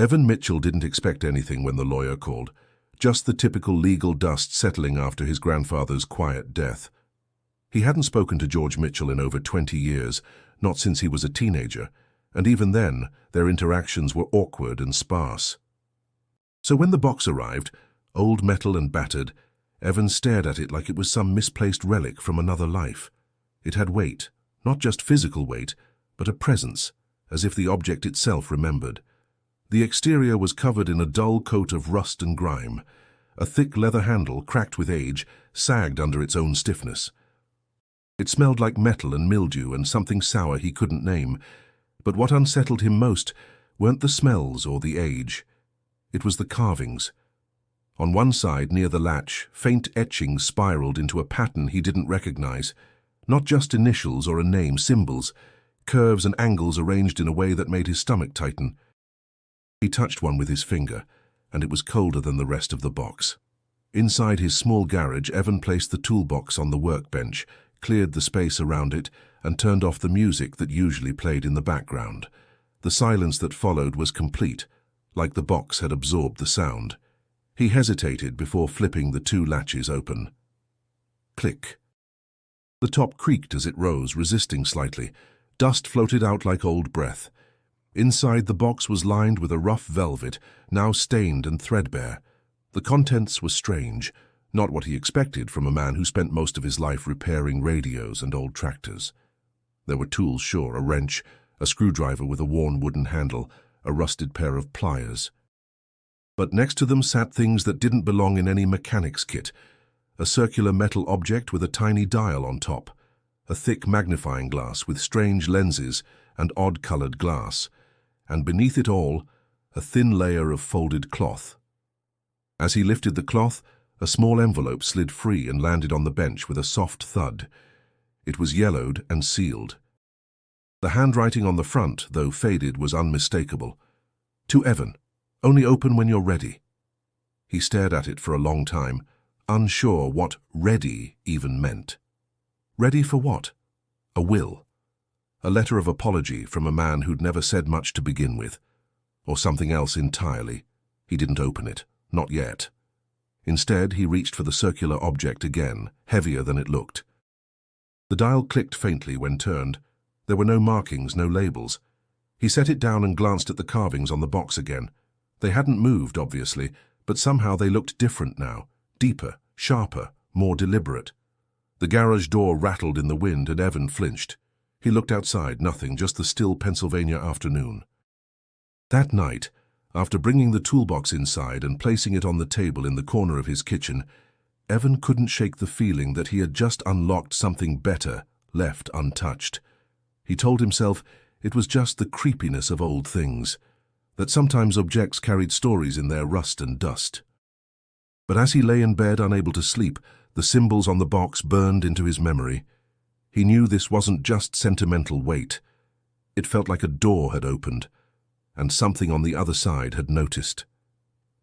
Evan Mitchell didn't expect anything when the lawyer called, just the typical legal dust settling after his grandfather's quiet death. He hadn't spoken to George Mitchell in over 20 years, not since he was a teenager, and even then, their interactions were awkward and sparse. So when the box arrived, old metal and battered, Evan stared at it like it was some misplaced relic from another life. It had weight, not just physical weight, but a presence, as if the object itself remembered. The exterior was covered in a dull coat of rust and grime. A thick leather handle, cracked with age, sagged under its own stiffness. It smelled like metal and mildew and something sour he couldn't name, but what unsettled him most weren't the smells or the age. It was the carvings. On one side, near the latch, faint etchings spiraled into a pattern he didn't recognize. Not just initials or a name, symbols, curves and angles arranged in a way that made his stomach tighten. He touched one with his finger, and it was colder than the rest of the box. Inside his small garage, Evan placed the toolbox on the workbench, cleared the space around it, and turned off the music that usually played in the background. The silence that followed was complete, like the box had absorbed the sound. He hesitated before flipping the two latches open. Click. The top creaked as it rose, resisting slightly. Dust floated out like old breath. Inside, the box was lined with a rough velvet, now stained and threadbare. The contents were strange, not what he expected from a man who spent most of his life repairing radios and old tractors. There were tools, sure, a wrench, a screwdriver with a worn wooden handle, a rusted pair of pliers. But next to them sat things that didn't belong in any mechanic's kit. A circular metal object with a tiny dial on top, a thick magnifying glass with strange lenses and odd-colored glass, and beneath it all, a thin layer of folded cloth. As he lifted the cloth, a small envelope slid free and landed on the bench with a soft thud. It was yellowed and sealed. The handwriting on the front, though faded, was unmistakable. To Evan, only open when you're ready. He stared at it for a long time, unsure what ready even meant. Ready for what? A will. A letter of apology from a man who'd never said much to begin with. Or something else entirely. He didn't open it. Not yet. Instead, he reached for the circular object again, heavier than it looked. The dial clicked faintly when turned. There were no markings, no labels. He set it down and glanced at the carvings on the box again. They hadn't moved, obviously, but somehow they looked different now. Deeper, sharper, more deliberate. The garage door rattled in the wind and Evan flinched. He looked outside, nothing, just the still Pennsylvania afternoon. That night, after bringing the toolbox inside and placing it on the table in the corner of his kitchen, Evan couldn't shake the feeling that he had just unlocked something better, left untouched. He told himself it was just the creepiness of old things, that sometimes objects carried stories in their rust and dust. But as he lay in bed unable to sleep, the symbols on the box burned into his memory. He knew this wasn't just sentimental weight. It felt like a door had opened, and something on the other side had noticed.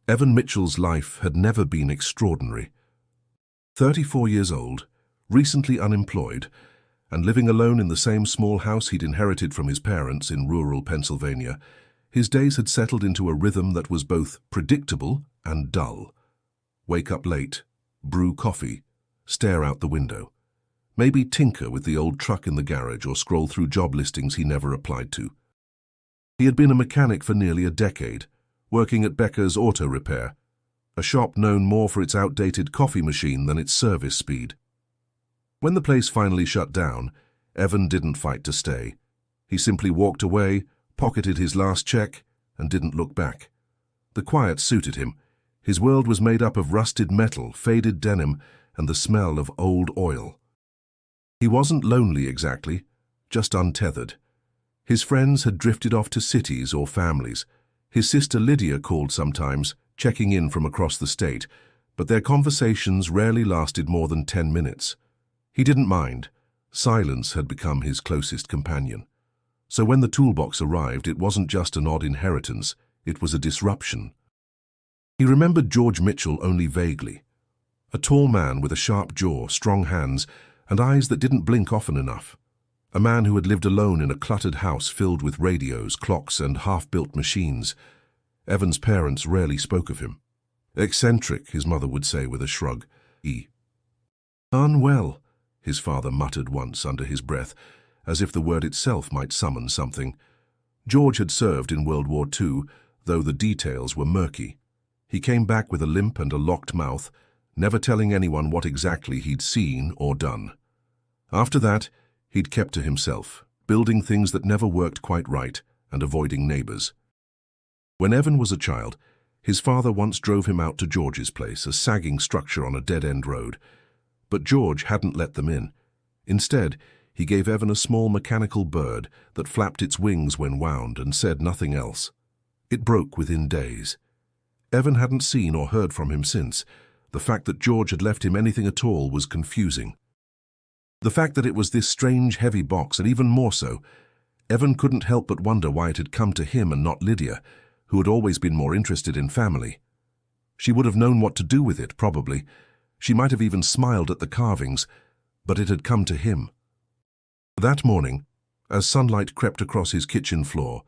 Evan Mitchell's life had never been extraordinary. 34 years old, recently unemployed, and living alone in the same small house he'd inherited from his parents in rural Pennsylvania, his days had settled into a rhythm that was both predictable and dull. Wake up late, brew coffee, stare out the window. Maybe tinker with the old truck in the garage or scroll through job listings he never applied to. He had been a mechanic for nearly a decade, working at Becker's Auto Repair, a shop known more for its outdated coffee machine than its service speed. When the place finally shut down, Evan didn't fight to stay. He simply walked away, pocketed his last check, and didn't look back. The quiet suited him. His world was made up of rusted metal, faded denim, and the smell of old oil. He wasn't lonely exactly, just untethered. His friends had drifted off to cities or families. His sister Lydia called sometimes, checking in from across the state, but their conversations rarely lasted more than 10 minutes. He didn't mind. Silence had become his closest companion. So when the toolbox arrived, it wasn't just an odd inheritance, it was a disruption. He remembered George Mitchell only vaguely. A tall man with a sharp jaw, strong hands, and eyes that didn't blink often enough. A man who had lived alone in a cluttered house filled with radios, clocks, and half-built machines. Evan's parents rarely spoke of him. Eccentric, his mother would say with a shrug. Unwell, his father muttered once under his breath, as if the word itself might summon something. George had served in World War II, though the details were murky. He came back with a limp and a locked mouth, never telling anyone what exactly he'd seen or done. After that, he'd kept to himself, building things that never worked quite right and avoiding neighbors. When Evan was a child, his father once drove him out to George's place, a sagging structure on a dead-end road. But George hadn't let them in. Instead, he gave Evan a small mechanical bird that flapped its wings when wound and said nothing else. It broke within days. Evan hadn't seen or heard from him since. The fact that George had left him anything at all was confusing. The fact that it was this strange, heavy box, and even more so, Evan couldn't help but wonder why it had come to him and not Lydia, who had always been more interested in family. She would have known what to do with it, probably. She might have even smiled at the carvings, but it had come to him. That morning, as sunlight crept across his kitchen floor,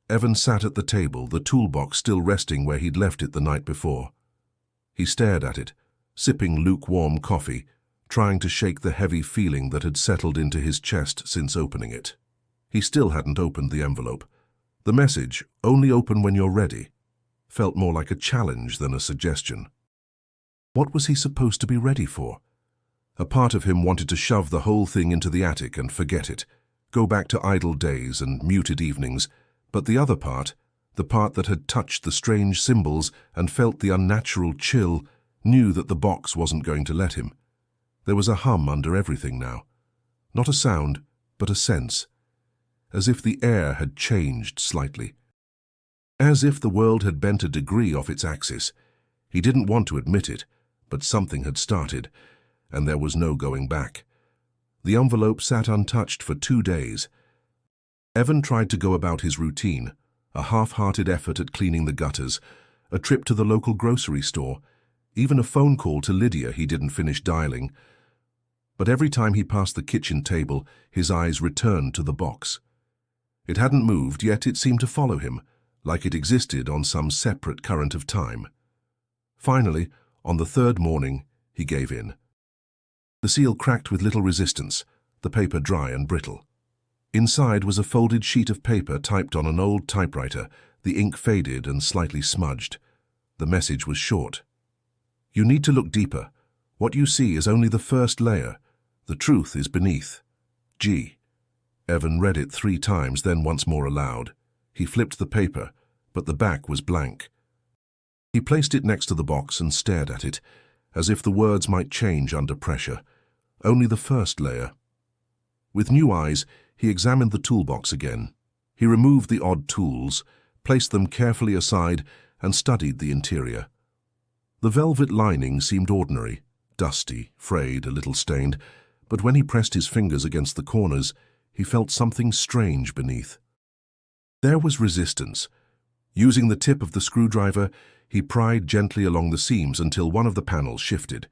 Evan sat at the table, the toolbox still resting where he'd left it the night before. He stared at it, sipping lukewarm coffee, trying to shake the heavy feeling that had settled into his chest since opening it. He still hadn't opened the envelope. The message, "Only open when you're ready," felt more like a challenge than a suggestion. What was he supposed to be ready for? A part of him wanted to shove the whole thing into the attic and forget it, go back to idle days and muted evenings, but the other part, the part that had touched the strange symbols and felt the unnatural chill, knew that the box wasn't going to let him. There was a hum under everything now. Not a sound, but a sense. As if the air had changed slightly. As if the world had bent a degree off its axis. He didn't want to admit it, but something had started, and there was no going back. The envelope sat untouched for 2 days. Evan tried to go about his routine, a half-hearted effort at cleaning the gutters, a trip to the local grocery store, even a phone call to Lydia he didn't finish dialing. But every time he passed the kitchen table, his eyes returned to the box. It hadn't moved, yet it seemed to follow him, like it existed on some separate current of time. Finally, on the 3rd morning, he gave in. The seal cracked with little resistance, the paper dry and brittle. Inside was a folded sheet of paper typed on an old typewriter, the ink faded and slightly smudged. The message was short. "You need to look deeper. What you see is only the first layer. The truth is beneath. G." Evan read it 3 times, then once more aloud. He flipped the paper, but the back was blank. He placed it next to the box and stared at it, as if the words might change under pressure. Only the first layer. With new eyes, he examined the toolbox again. He removed the odd tools, placed them carefully aside, and studied the interior. The velvet lining seemed ordinary, dusty, frayed, a little stained, but when he pressed his fingers against the corners, he felt something strange beneath. There was resistance. Using the tip of the screwdriver, he pried gently along the seams until one of the panels shifted.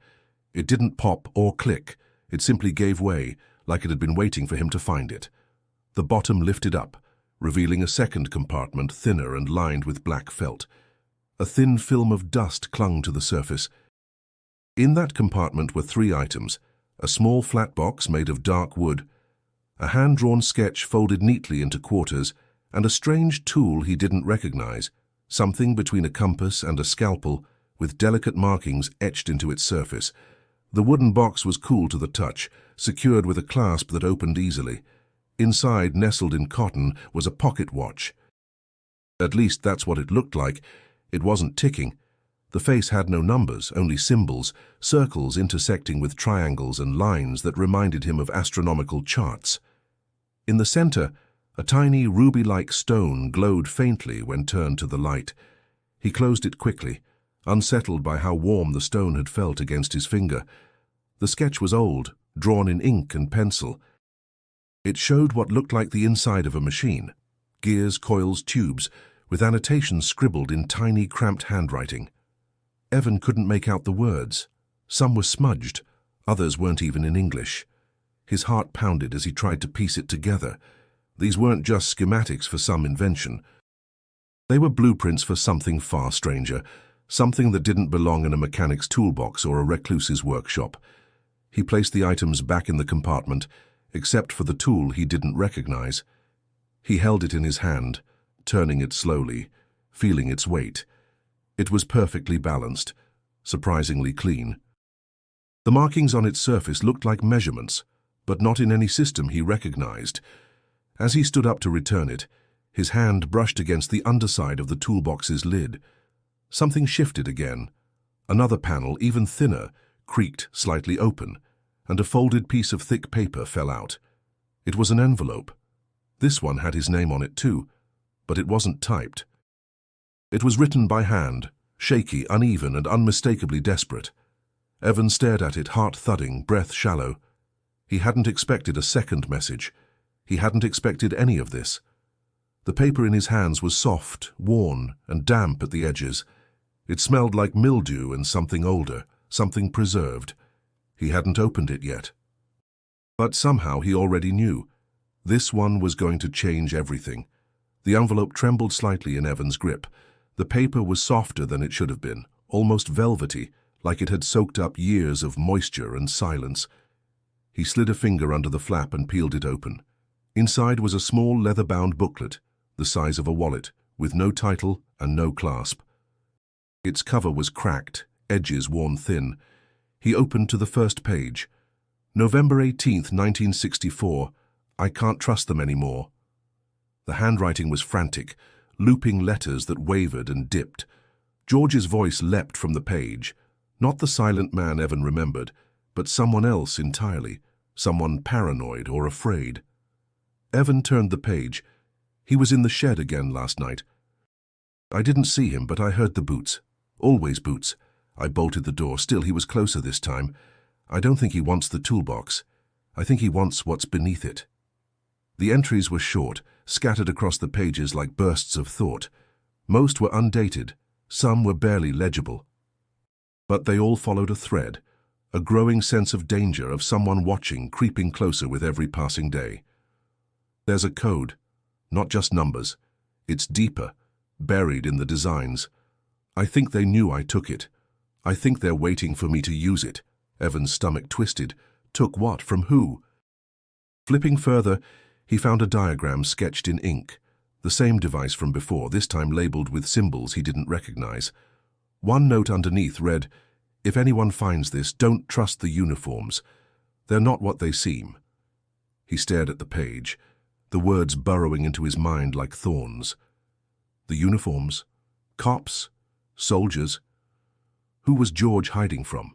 It didn't pop or click. It simply gave way, like it had been waiting for him to find it. The bottom lifted up, revealing a second compartment, thinner and lined with black felt. A thin film of dust clung to the surface. In that compartment were 3 items: a small flat box made of dark wood, a hand-drawn sketch folded neatly into quarters, and a strange tool he didn't recognize, something between a compass and a scalpel, with delicate markings etched into its surface. The wooden box was cool to the touch, secured with a clasp that opened easily. Inside, nestled in cotton, was a pocket watch. At least that's what it looked like. It wasn't ticking. The face had no numbers, only symbols, circles intersecting with triangles and lines that reminded him of astronomical charts. In the center, a tiny ruby-like stone glowed faintly when turned to the light. He closed it quickly, unsettled by how warm the stone had felt against his finger. The sketch was old, drawn in ink and pencil. It showed what looked like the inside of a machine, gears, coils, tubes, with annotations scribbled in tiny, cramped handwriting. Evan couldn't make out the words. Some were smudged, others weren't even in English. His heart pounded as he tried to piece it together. These weren't just schematics for some invention. They were blueprints for something far stranger, something that didn't belong in a mechanic's toolbox or a recluse's workshop. He placed the items back in the compartment, except for the tool he didn't recognize. He held it in his hand, turning it slowly, feeling its weight. It was perfectly balanced, surprisingly clean. The markings on its surface looked like measurements, but not in any system he recognized. As he stood up to return it, his hand brushed against the underside of the toolbox's lid. Something shifted again. Another panel, even thinner, creaked slightly open, and a folded piece of thick paper fell out. It was an envelope. This one had his name on it too, but it wasn't typed. It was written by hand, shaky, uneven, and unmistakably desperate. Evan stared at it, heart thudding, breath shallow. He hadn't expected a second message. He hadn't expected any of this. The paper in his hands was soft, worn, and damp at the edges. It smelled like mildew and something older, something preserved. He hadn't opened it yet. But somehow he already knew. This one was going to change everything. The envelope trembled slightly in Evan's grip. The paper was softer than it should have been, almost velvety, like it had soaked up years of moisture and silence. He slid a finger under the flap and peeled it open. Inside was a small leather-bound booklet, the size of a wallet, with no title and no clasp. Its cover was cracked, edges worn thin. He opened to the first page. November 18th, 1964. I can't trust them anymore. The handwriting was frantic, looping letters that wavered and dipped. George's voice leapt from the page. Not the silent man Evan remembered, but someone else entirely, someone paranoid or afraid. Evan turned the page. He was in the shed again last night. I didn't see him, but I heard the boots. Always boots. I bolted the door. Still, he was closer this time. I don't think he wants the toolbox. I think he wants what's beneath it. The entries were short, scattered across the pages like bursts of thought. Most were undated. Some were barely legible. But they all followed a thread, a growing sense of danger, of someone watching, creeping closer with every passing day. There's a code, not just numbers. It's deeper, buried in the designs. I think they knew I took it. I think they're waiting for me to use it. Evan's stomach twisted. Took what? From who? Flipping further, he found a diagram sketched in ink. The same device from before, this time labeled with symbols he didn't recognize. One note underneath read, "If anyone finds this, don't trust the uniforms. They're not what they seem." He stared at the page, the words burrowing into his mind like thorns. The uniforms? Cops? Soldiers? Who was George hiding from?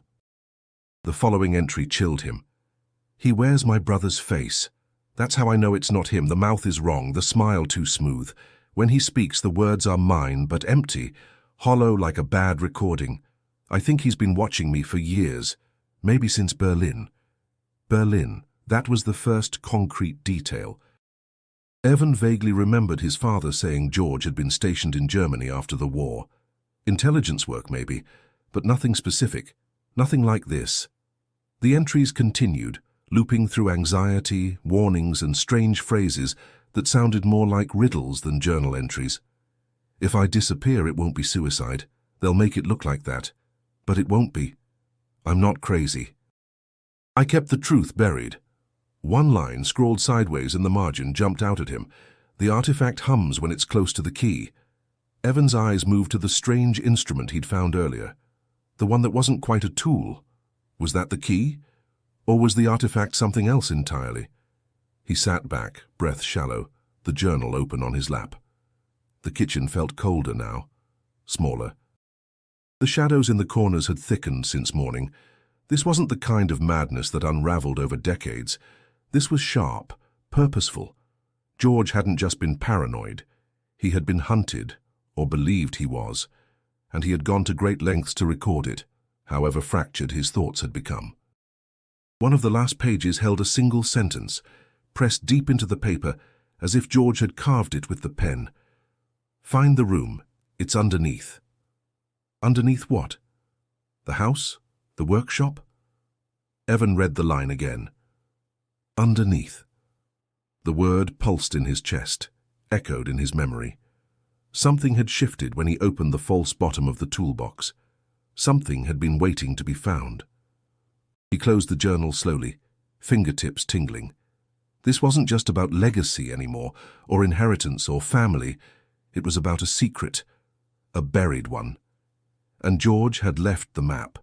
The following entry chilled him. He wears my brother's face. That's how I know it's not him. The mouth is wrong, the smile too smooth. When he speaks, the words are mine, but empty, hollow like a bad recording. I think he's been watching me for years, maybe since Berlin. Berlin, that was the first concrete detail. Evan vaguely remembered his father saying George had been stationed in Germany after the war. Intelligence work, maybe, but nothing specific, nothing like this. The entries continued, looping through anxiety, warnings, and strange phrases that sounded more like riddles than journal entries. If I disappear, it won't be suicide. They'll make it look like that. But it won't be. I'm not crazy. I kept the truth buried. One line, scrawled sideways in the margin, jumped out at him. The artifact hums when it's close to the key. Evan's eyes moved to the strange instrument he'd found earlier. The one that wasn't quite a tool. Was that the key? Or was the artifact something else entirely? He sat back, breath shallow, the journal open on his lap. The kitchen felt colder now, smaller. The shadows in the corners had thickened since morning. This wasn't the kind of madness that unraveled over decades. This was sharp, purposeful. George hadn't just been paranoid. He had been hunted, or believed he was, and he had gone to great lengths to record it, however fractured his thoughts had become. One of the last pages held a single sentence, pressed deep into the paper, as if George had carved it with the pen. Find the room. It's underneath. Underneath what? The house? The workshop? Evan read the line again. Underneath. The word pulsed in his chest, echoed in his memory. Something had shifted when he opened the false bottom of the toolbox. Something had been waiting to be found. He closed the journal slowly, fingertips tingling. This wasn't just about legacy anymore, or inheritance or family. It was about a secret, a buried one. And George had left the map.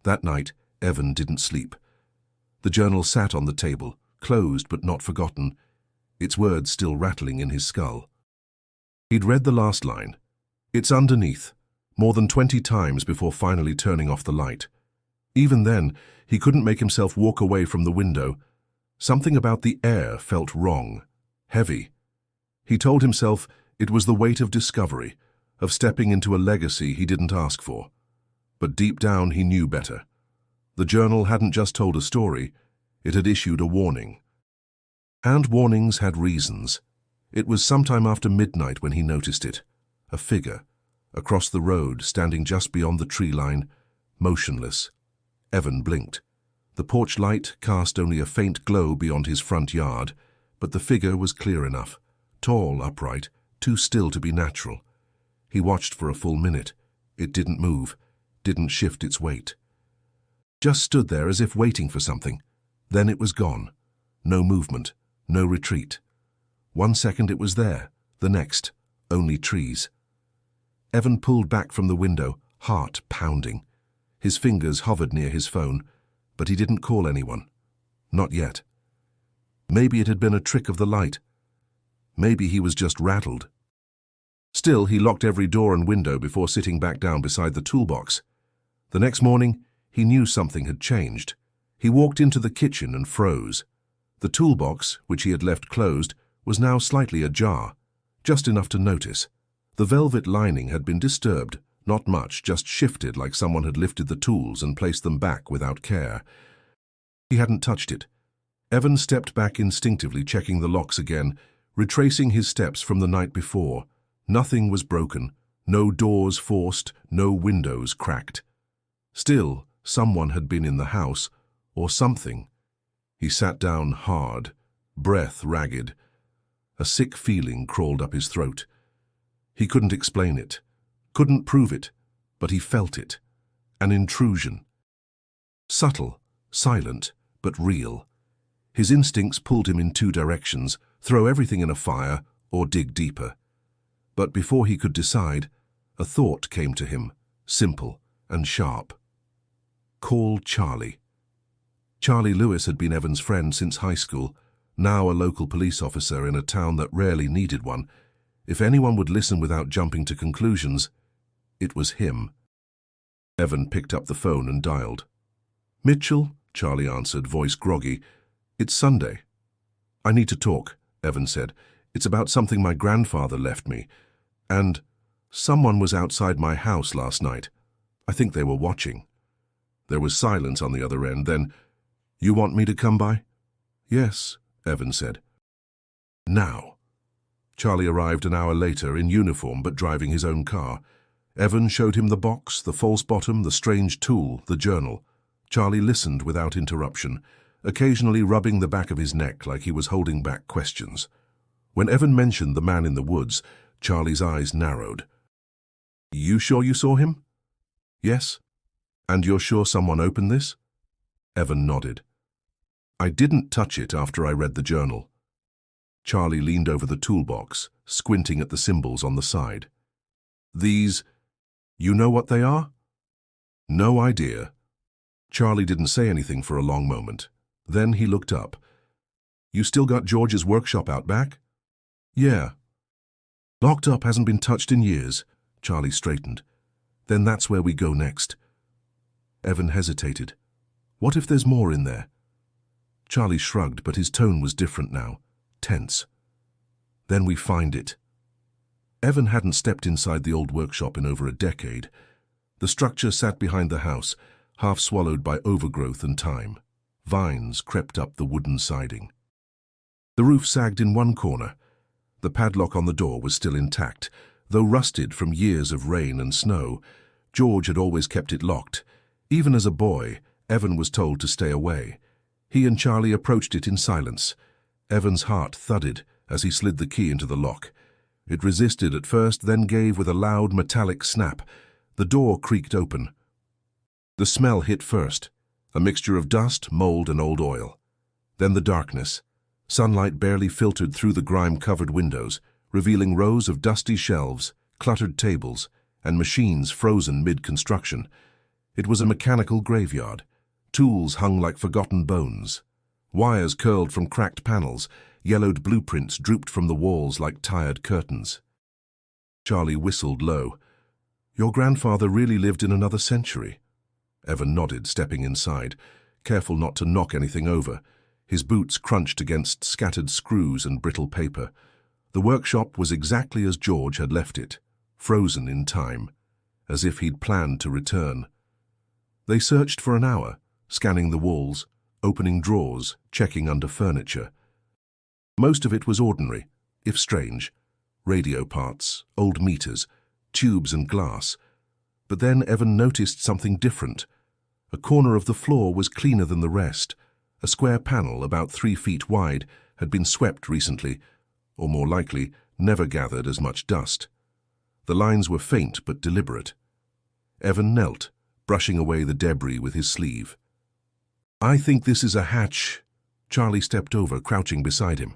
That night, Evan didn't sleep. The journal sat on the table, closed but not forgotten, its words still rattling in his skull. He'd read the last line. It's underneath, more than 20 times before finally turning off the light. Even then, he couldn't make himself walk away from the window. Something about the air felt wrong, heavy. He told himself it was the weight of discovery, of stepping into a legacy he didn't ask for. But deep down he knew better. The journal hadn't just told a story, it had issued a warning. And warnings had reasons. It was sometime after midnight when he noticed it. A figure, across the road, standing just beyond the tree line, motionless. Evan blinked. The porch light cast only a faint glow beyond his front yard, but the figure was clear enough, tall, upright, too still to be natural. He watched for a full minute. It didn't move, didn't shift its weight. Just stood there as if waiting for something. Then it was gone. No movement, no retreat. 1 second it was there, the next, only trees. Evan pulled back from the window, heart pounding. His fingers hovered near his phone, but he didn't call anyone. Not yet. Maybe it had been a trick of the light. Maybe he was just rattled. Still, he locked every door and window before sitting back down beside the toolbox. The next morning, he knew something had changed. He walked into the kitchen and froze. The toolbox, which he had left closed, was now slightly ajar, just enough to notice. The velvet lining had been disturbed, not much, just shifted like someone had lifted the tools and placed them back without care. He hadn't touched it. Evan stepped back instinctively, checking the locks again, retracing his steps from the night before. Nothing was broken, no doors forced, no windows cracked. Still, someone had been in the house, or something. He sat down hard, breath ragged. A sick feeling crawled up his throat. He couldn't explain it, couldn't prove it, but he felt it. An intrusion. Subtle, silent, but real. His instincts pulled him in 2 directions, throw everything in a fire or dig deeper. But before he could decide, a thought came to him, simple and sharp. Call Charlie. Charlie Lewis had been Evan's friend since high school, now a local police officer in a town that rarely needed one. If anyone would listen without jumping to conclusions, it was him. Evan picked up the phone and dialed. "Mitchell," Charlie answered, voice groggy. "It's Sunday." "I need to talk," Evan said. "It's about something my grandfather left me. And someone was outside my house last night. I think they were watching." There was silence on the other end. Then, "You want me to come by?" "Yes," Evan said. "Now." Charlie arrived an hour later in uniform but driving his own car. Evan showed him the box, the false bottom, the strange tool, the journal. Charlie listened without interruption, occasionally rubbing the back of his neck like he was holding back questions. When Evan mentioned the man in the woods, Charlie's eyes narrowed. "You sure you saw him?" "Yes." "And you're sure someone opened this?" Evan nodded. "I didn't touch it after I read the journal." Charlie leaned over the toolbox, squinting at the symbols on the side. "These, you know what they are?" "No idea." Charlie didn't say anything for a long moment. Then he looked up. "You still got George's workshop out back?" "Yeah." "Locked up, hasn't been touched in years." Charlie straightened. "Then that's where we go next." Evan hesitated. "What if there's more in there?" Charlie shrugged, but his tone was different now, tense. "Then we find it." Evan hadn't stepped inside the old workshop in over a decade. The structure sat behind the house, half swallowed by overgrowth and time. Vines crept up the wooden siding. The roof sagged in one corner. The padlock on the door was still intact, though rusted from years of rain and snow. George had always kept it locked. Even as a boy, Evan was told to stay away. He and Charlie approached it in silence. Evan's heart thudded as he slid the key into the lock. It resisted at first, then gave with a loud metallic snap. The door creaked open. The smell hit first, a mixture of dust, mold, and old oil. Then the darkness. Sunlight barely filtered through the grime-covered windows, revealing rows of dusty shelves, cluttered tables, and machines frozen mid-construction. It was a mechanical graveyard. Tools hung like forgotten bones. Wires curled from cracked panels. Yellowed blueprints drooped from the walls like tired curtains. Charlie whistled low. "Your grandfather really lived in another century." Evan nodded, stepping inside, careful not to knock anything over. His boots crunched against scattered screws and brittle paper. The workshop was exactly as George had left it, frozen in time, as if he'd planned to return. They searched for an hour, scanning the walls, opening drawers, checking under furniture. Most of it was ordinary, if strange. Radio parts, old meters, tubes and glass. But then Evan noticed something different. A corner of the floor was cleaner than the rest. A square panel about 3 feet wide had been swept recently, or more likely, never gathered as much dust. The lines were faint but deliberate. Evan knelt, brushing away the debris with his sleeve. "I think this is a hatch." Charlie stepped over, crouching beside him.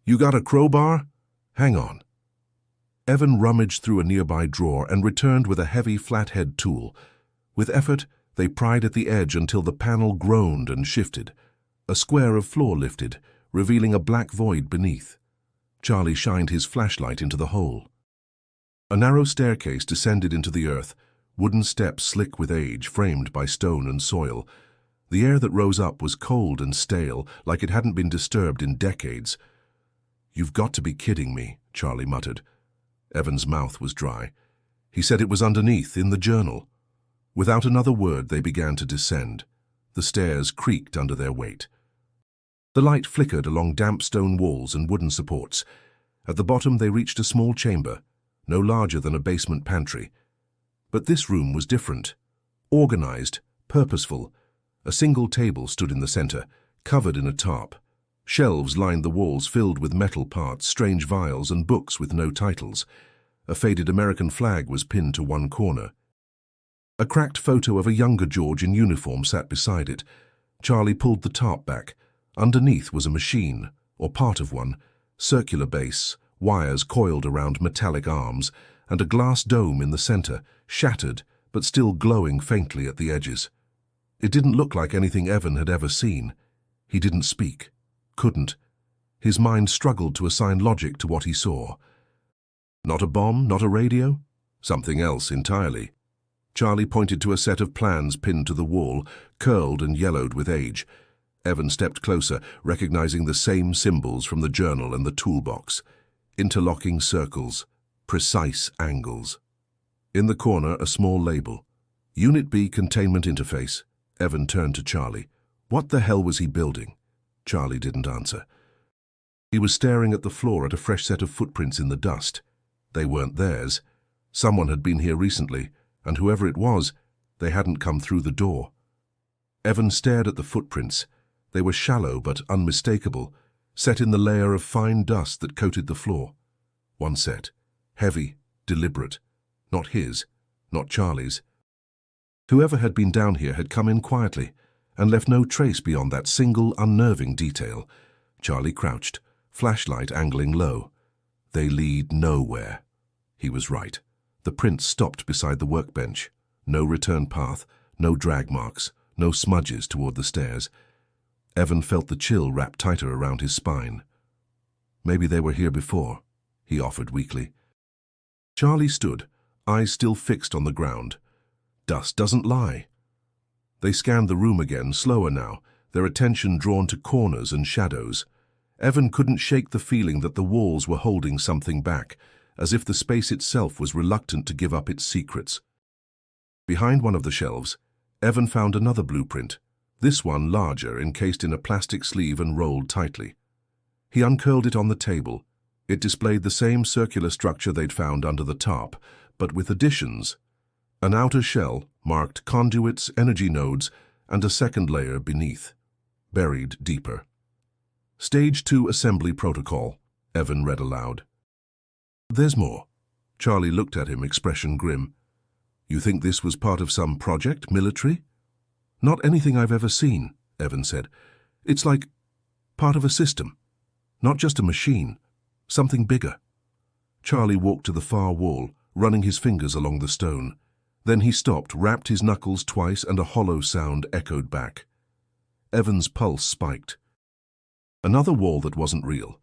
"You got a crowbar? Hang on." Evan rummaged through a nearby drawer and returned with a heavy flathead tool. With effort, they pried at the edge until the panel groaned and shifted. A square of floor lifted, revealing a black void beneath. Charlie shined his flashlight into the hole. A narrow staircase descended into the earth, wooden steps slick with age, framed by stone and soil. The air that rose up was cold and stale, like it hadn't been disturbed in decades. "You've got to be kidding me," Charlie muttered. Evan's mouth was dry. "He said it was underneath, in the journal." Without another word, they began to descend. The stairs creaked under their weight. The light flickered along damp stone walls and wooden supports. At the bottom, they reached a small chamber, no larger than a basement pantry. But this room was different. Organized, purposeful. A single table stood in the center, covered in a tarp. Shelves lined the walls filled with metal parts, strange vials, and books with no titles. A faded American flag was pinned to one corner. A cracked photo of a younger George in uniform sat beside it. Charlie pulled the tarp back. Underneath was a machine, or part of one, circular base, wires coiled around metallic arms, and a glass dome in the center, shattered but still glowing faintly at the edges. It didn't look like anything Evan had ever seen. He didn't speak. Couldn't. His mind struggled to assign logic to what he saw. Not a bomb, not a radio? Something else entirely. Charlie pointed to a set of plans pinned to the wall, curled and yellowed with age. Evan stepped closer, recognizing the same symbols from the journal and the toolbox. Interlocking circles, precise angles. In the corner, a small label. Unit B Containment Interface. Evan turned to Charlie. What the hell was he building? Charlie didn't answer. He was staring at the floor at a fresh set of footprints in the dust. They weren't theirs. Someone had been here recently, and whoever it was, they hadn't come through the door. Evan stared at the footprints. They were shallow but unmistakable, set in the layer of fine dust that coated the floor. One set, heavy, deliberate. Not his, not Charlie's. Whoever had been down here had come in quietly, and left no trace beyond that single unnerving detail. Charlie crouched, flashlight angling low. They lead nowhere. He was right. The prints stopped beside the workbench. No return path, no drag marks, no smudges toward the stairs. Evan felt the chill wrap tighter around his spine. "Maybe they were here before," he offered weakly. Charlie stood, eyes still fixed on the ground. Dust doesn't lie. They scanned the room again, slower now, their attention drawn to corners and shadows. Evan couldn't shake the feeling that the walls were holding something back, as if the space itself was reluctant to give up its secrets. Behind one of the shelves, Evan found another blueprint, this one larger, encased in a plastic sleeve and rolled tightly. He uncurled it on the table. It displayed the same circular structure they'd found under the tarp, but with additions. An outer shell, marked conduits, energy nodes, and a second layer beneath, buried deeper. Stage 2 Assembly Protocol, Evan read aloud. There's more. Charlie looked at him, expression grim. You think this was part of some project, military? Not anything I've ever seen, Evan said. It's like part of a system. Not just a machine. Something bigger. Charlie walked to the far wall, running his fingers along the stone. Then he stopped, rapped his knuckles twice, and a hollow sound echoed back. Evan's pulse spiked. Another wall that wasn't real.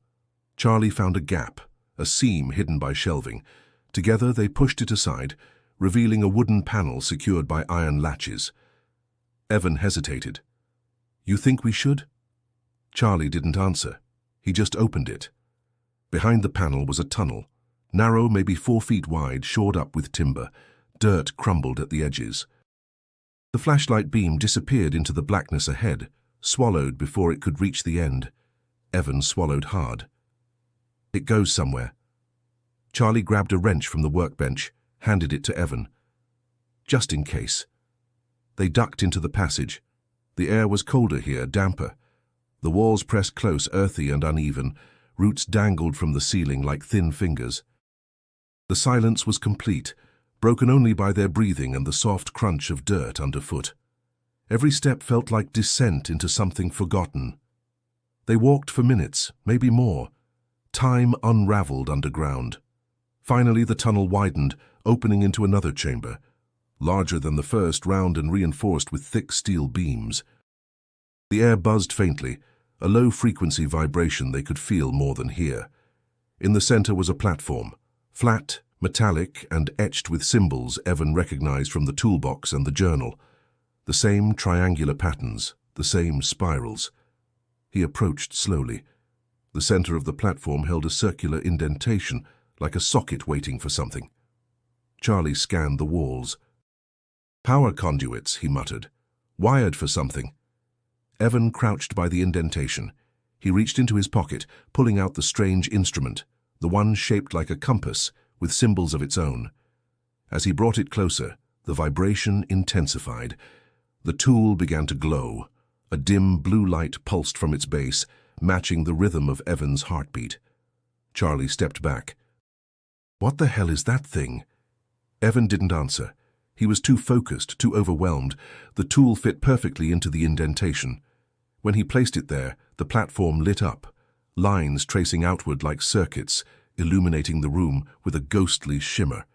Charlie found a gap, a seam hidden by shelving. Together they pushed it aside, revealing a wooden panel secured by iron latches. Evan hesitated. You think we should? Charlie didn't answer. He just opened it. Behind the panel was a tunnel, narrow, maybe 4 feet wide, shored up with timber. Dirt crumbled at the edges. The flashlight beam disappeared into the blackness ahead, swallowed before it could reach the end. Evan swallowed hard. It goes somewhere. Charlie grabbed a wrench from the workbench, handed it to Evan. Just in case. They ducked into the passage. The air was colder here, damper. The walls pressed close, earthy and uneven. Roots dangled from the ceiling like thin fingers. The silence was complete, broken only by their breathing and the soft crunch of dirt underfoot. Every step felt like descent into something forgotten. They walked for minutes, maybe more. Time unraveled underground. Finally the tunnel widened, opening into another chamber, larger than the first, round and reinforced with thick steel beams. The air buzzed faintly, a low-frequency vibration they could feel more than hear. In the center was a platform, flat, metallic, and etched with symbols Evan recognized from the toolbox and the journal. The same triangular patterns, the same spirals. He approached slowly. The center of the platform held a circular indentation, like a socket waiting for something. Charlie scanned the walls. Power conduits, he muttered. Wired for something. Evan crouched by the indentation. He reached into his pocket, pulling out the strange instrument, the one shaped like a compass, with symbols of its own. As he brought it closer, the vibration intensified. The tool began to glow. A dim blue light pulsed from its base, matching the rhythm of Evan's heartbeat. Charlie stepped back. What the hell is that thing? Evan didn't answer. He was too focused, too overwhelmed. The tool fit perfectly into the indentation. When he placed it there, the platform lit up, lines tracing outward like circuits, illuminating the room with a ghostly shimmer.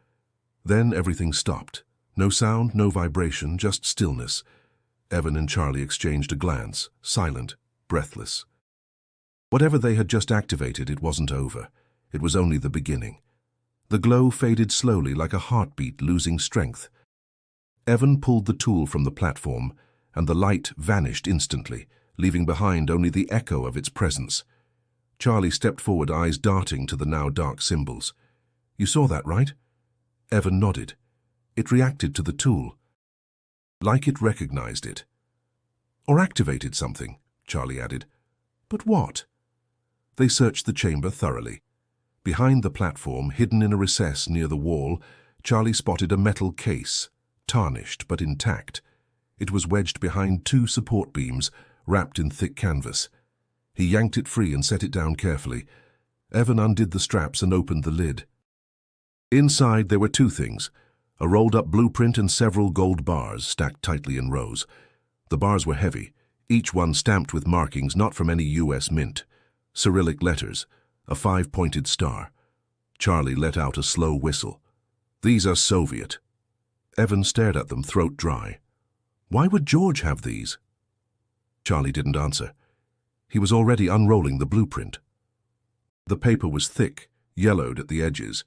Then everything stopped. No sound, no vibration, just stillness. Evan and Charlie exchanged a glance, silent, breathless. Whatever they had just activated, it wasn't over. It was only the beginning. The glow faded slowly, like a heartbeat losing strength. Evan pulled the tool from the platform, and the light vanished instantly, leaving behind only the echo of its presence. Charlie stepped forward, eyes darting to the now dark symbols. You saw that, right? Evan nodded. It reacted to the tool. Like it recognized it. Or activated something, Charlie added. But what? They searched the chamber thoroughly. Behind the platform, hidden in a recess near the wall, Charlie spotted a metal case, tarnished but intact. It was wedged behind 2 support beams, wrapped in thick canvas. He yanked it free and set it down carefully. Evan undid the straps and opened the lid. Inside there were 2 things, a rolled-up blueprint and several gold bars stacked tightly in rows. The bars were heavy, each one stamped with markings not from any U.S. mint. Cyrillic letters, a 5-pointed star. Charlie let out a slow whistle. These are Soviet. Evan stared at them, throat dry. Why would George have these? Charlie didn't answer. He was already unrolling the blueprint. The paper was thick, yellowed at the edges,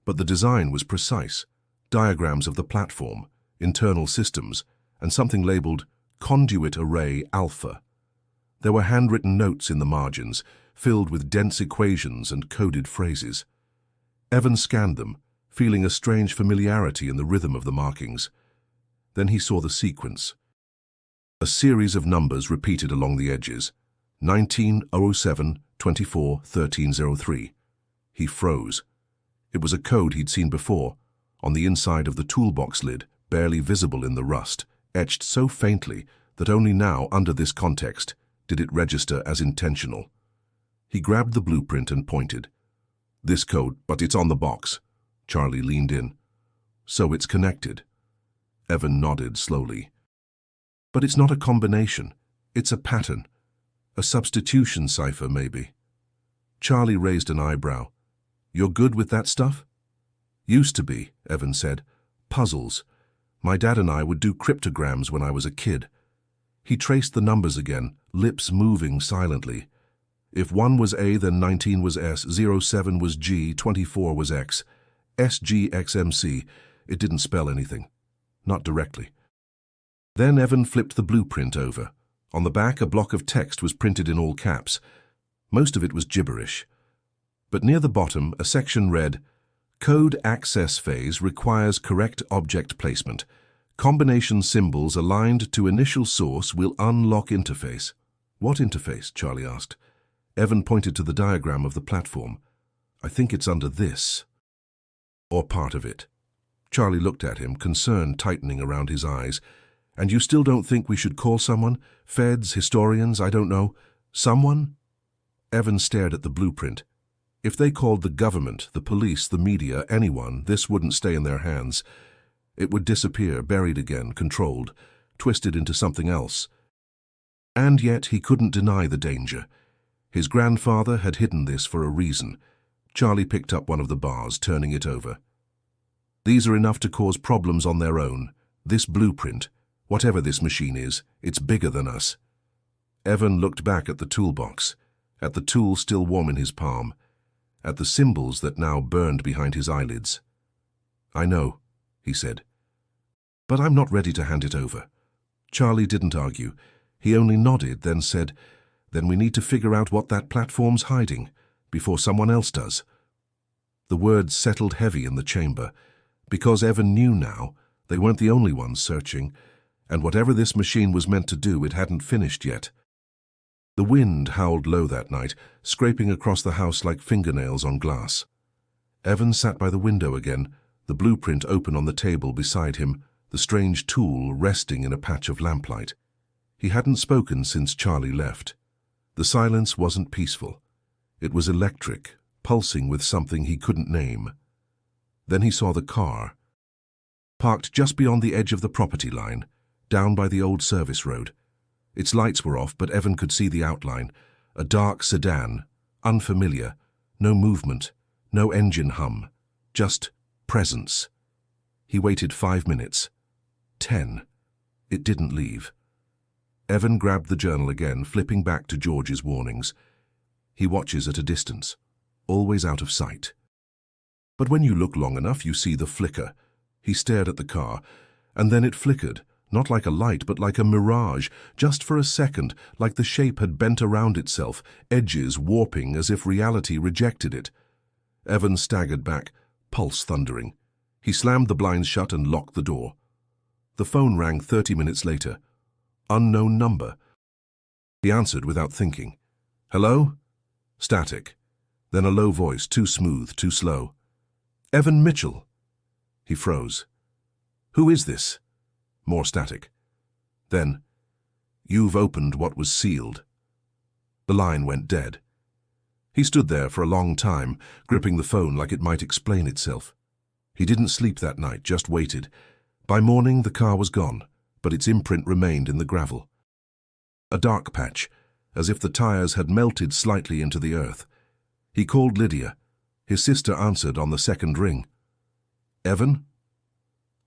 but the design was precise. Diagrams of the platform, internal systems, and something labeled Conduit Array Alpha. There were handwritten notes in the margins, filled with dense equations and coded phrases. Evan scanned them, feeling a strange familiarity in the rhythm of the markings. Then he saw the sequence. A series of numbers repeated along the edges. 1907 24 1303. He froze. It was a code he'd seen before, on the inside of the toolbox lid, barely visible in the rust, etched so faintly that only now, under this context, did it register as intentional. He grabbed the blueprint and pointed. This code, but it's on the box. Charlie leaned in. So it's connected. Evan nodded slowly. But it's not a combination. It's a pattern. A substitution cipher, maybe. Charlie raised an eyebrow. You're good with that stuff? Used to be, Evan said. Puzzles. My dad and I would do cryptograms when I was a kid. He traced the numbers again, lips moving silently. If 1 was A, then 19 was S, 07 was G, 24 was X. SGXMC. It didn't spell anything. Not directly. Then Evan flipped the blueprint over. On the back, a block of text was printed in all caps. Most of it was gibberish. But near the bottom, a section read, Code access phase requires correct object placement. Combination symbols aligned to initial source will unlock interface. What interface? Charlie asked. Evan pointed to the diagram of the platform. I think it's under this. Or part of it. Charlie looked at him, concern tightening around his eyes. And you still don't think we should call someone? Feds, historians, I don't know. Someone? Evan stared at the blueprint. If they called the government, the police, the media, anyone, this wouldn't stay in their hands. It would disappear, buried again, controlled, twisted into something else. And yet he couldn't deny the danger. His grandfather had hidden this for a reason. Charlie picked up one of the bars, turning it over. These are enough to cause problems on their own. This blueprint, whatever this machine is, it's bigger than us. Evan looked back at the toolbox, at the tool still warm in his palm, at the symbols that now burned behind his eyelids. I know, he said. But I'm not ready to hand it over. Charlie didn't argue. He only nodded, then said, Then we need to figure out what that platform's hiding, before someone else does. The words settled heavy in the chamber, because Evan knew now they weren't the only ones searching, and whatever this machine was meant to do, it hadn't finished yet. The wind howled low that night, scraping across the house like fingernails on glass. Evan sat by the window again, the blueprint open on the table beside him, the strange tool resting in a patch of lamplight. He hadn't spoken since Charlie left. The silence wasn't peaceful. It was electric, pulsing with something he couldn't name. Then he saw the car, parked just beyond the edge of the property line, down by the old service road. Its lights were off, but Evan could see the outline. A dark sedan, unfamiliar, no movement, no engine hum, just presence. He waited 5 minutes. 10. It didn't leave. Evan grabbed the journal again, flipping back to George's warnings. He watches at a distance, always out of sight. But when you look long enough, you see the flicker. He stared at the car, and then it flickered. Not like a light, but like a mirage, just for a second, like the shape had bent around itself, edges warping as if reality rejected it. Evan staggered back, pulse thundering. He slammed the blinds shut and locked the door. The phone rang 30 minutes later. Unknown number. He answered without thinking. Hello? Static. Then a low voice, too smooth, too slow. Evan Mitchell. He froze. Who is this? More static. Then, you've opened what was sealed. The line went dead. He stood there for a long time, gripping the phone like it might explain itself. He didn't sleep that night, just waited. By morning, the car was gone, but its imprint remained in the gravel. A dark patch, as if the tires had melted slightly into the earth. He called Lydia. His sister answered on the second ring. Evan?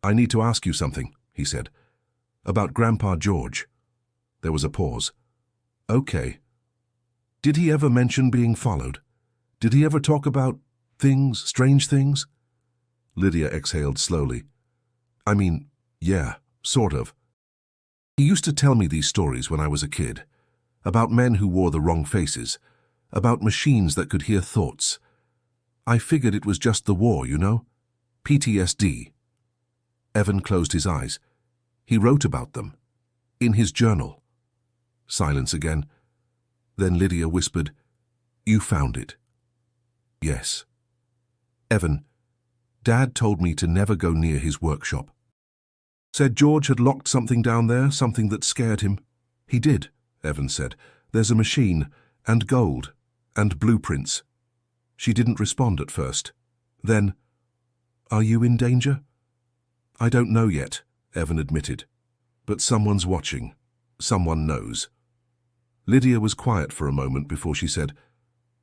I need to ask you something, he said. About Grandpa George. There was a pause. Okay. Did he ever mention being followed? Did he ever talk about things, strange things? Lydia exhaled slowly. I mean, yeah, sort of. He used to tell me these stories when I was a kid. About men who wore the wrong faces. About machines that could hear thoughts. I figured it was just the war, you know? PTSD. Evan closed his eyes. He wrote about them. In his journal. Silence again. Then Lydia whispered, You found it. Yes. Evan, Dad told me to never go near his workshop. Said George had locked something down there, something that scared him. He did, Evan said. There's a machine, and gold, and blueprints. She didn't respond at first. Then, "Are you in danger?" "I don't know yet," Evan admitted. "But someone's watching. Someone knows." Lydia was quiet for a moment before she said,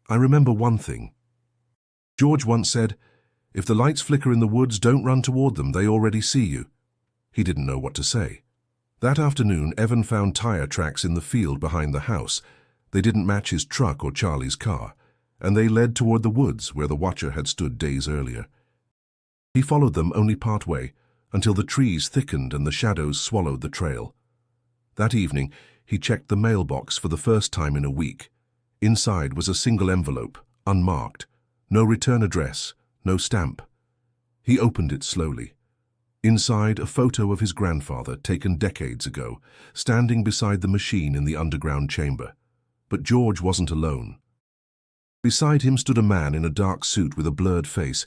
"I remember one thing. George once said, 'If the lights flicker in the woods, don't run toward them, they already see you.'" He didn't know what to say. That afternoon, Evan found tire tracks in the field behind the house. They didn't match his truck or Charlie's car, and they led toward the woods where the watcher had stood days earlier. He followed them only part way, until the trees thickened and the shadows swallowed the trail. That evening, he checked the mailbox for the first time in a week. Inside was a single envelope, unmarked, no return address, no stamp. He opened it slowly. Inside, a photo of his grandfather taken decades ago, standing beside the machine in the underground chamber. But George wasn't alone. Beside him stood a man in a dark suit with a blurred face,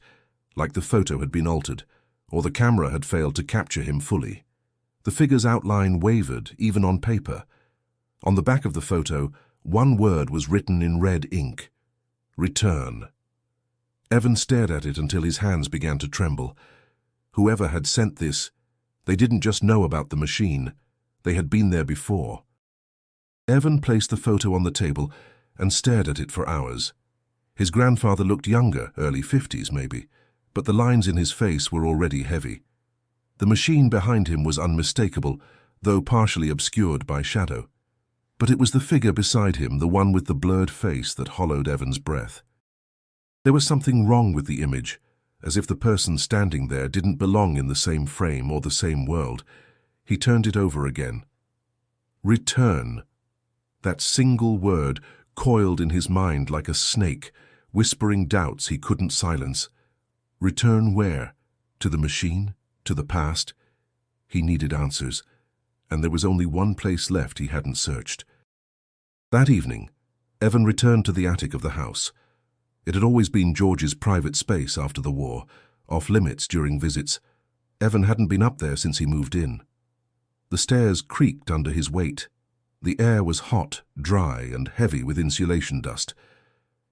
like the photo had been altered, or the camera had failed to capture him fully. The figure's outline wavered, even on paper. On the back of the photo, one word was written in red ink: "Return." Evan stared at it until his hands began to tremble. Whoever had sent this, they didn't just know about the machine, they had been there before. Evan placed the photo on the table and stared at it for hours. His grandfather looked younger, early 50s maybe, but the lines in his face were already heavy. The machine behind him was unmistakable, though partially obscured by shadow. But it was the figure beside him, the one with the blurred face, that hollowed Evan's breath. There was something wrong with the image, as if the person standing there didn't belong in the same frame or the same world. He turned it over again. Return. That single word coiled in his mind like a snake, whispering doubts he couldn't silence. Return where? To the machine? To the past? He needed answers, and there was only one place left he hadn't searched. That evening, Evan returned to the attic of the house. It had always been George's private space after the war, off limits during visits. Evan hadn't been up there since he moved in. The stairs creaked under his weight. The air was hot, dry, and heavy with insulation dust.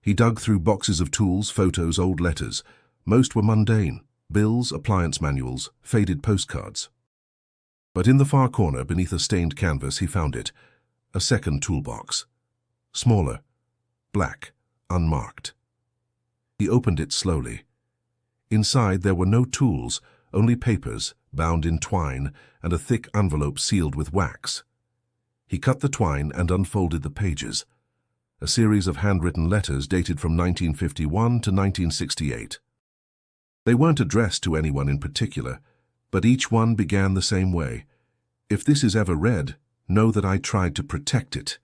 He dug through boxes of tools, photos, old letters. Most were mundane: bills, appliance manuals, faded postcards. But in the far corner, beneath a stained canvas, he found it. A second toolbox. Smaller, black, unmarked. He opened it slowly. Inside there were no tools, only papers, bound in twine, and a thick envelope sealed with wax. He cut the twine and unfolded the pages. A series of handwritten letters dated from 1951 to 1968. They weren't addressed to anyone in particular, but each one began the same way. "If this is ever read, know that I tried to protect it."